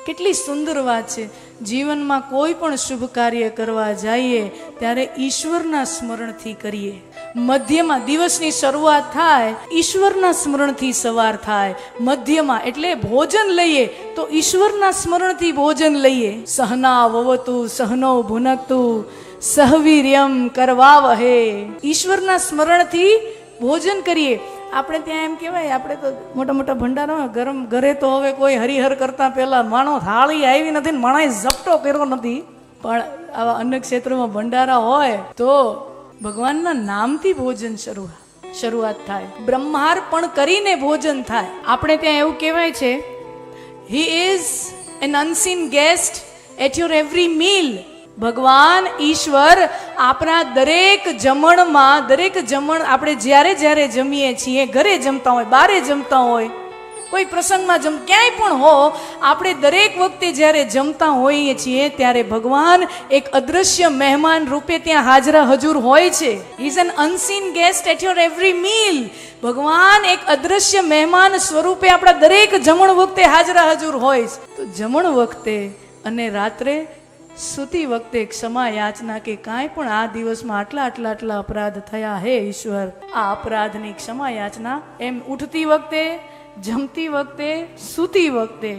કેટલી સુંદર વાત છે. જીવનમાં કોઈ પણ શુભ કાર્ય કરવા જઈએ ત્યારે ઈશ્વરના સ્મરણથી કરીએ. મધ્યમાં દિવસની શરૂઆત થાય, ઈશ્વરના સ્મરણથી સવાર થાય. મધ્યમાં એટલે ભોજન લઈએ તો ઈશ્વરના સ્મરણથી ભોજન લઈએ. સહના વવતુ સહનો ભુનક્તુ સહવીર્યમ કરવાવહે. ઈશ્વરના સ્મરણથી ભોજન કરીએ. આપણે ત્યાં એમ કહેવાય, આપણે તો મોટા મોટા ભંડારા ગરમ ઘરે તો હવે કોઈ હરિહર કરતા પહેલા માણો થાળી આવી નથી ને માણસ ઝપટો કર્યો નથી, પણ આવા અન્ય ક્ષેત્રોમાં ભંડારા હોય તો ભગવાનના નામથી ભોજન શરૂઆત થાય. બ્રહ્માર્પણ કરીને ભોજન થાય. આપણે ત્યાં એવું કહેવાય છે, he is an unseen guest at your every meal. ભગવાન ઈશ્વર આપણા દરેક જમણમાં, દરેક જમણ આપણે જ્યારે જ્યારે જમીએ છીએ, ઘરે જમતા હોય, બારે જમતા હોય, કોઈ પ્રસંગમાં ક્યાંય પણ હો, આપણે દરેક વખતે જ્યારે જમતા હોઈએ છીએ ત્યારે ભગવાન એક અદ્રશ્ય મહેમાન રૂપે ત્યાં હાજરા હજુર હોય છે. He is an unseen guest at your every meal. ભગવાન એક અદ્રશ્ય મહેમાન સ્વરૂપે આપણા દરેક જમણ વખતે હાજરા હજુર હોય છે. તો જમણ વખતે અને રાત્રે સૂતી વખતે ક્ષમા યાચના કે કાંઈ પણ આ દિવસમાં આટલા અપરાધ થયા હે ઈશ્વર, આ અપરાધની ક્ષમા યાચના. એમ ઉઠતી વખતે, જમતી વખતે, સૂતી વખતે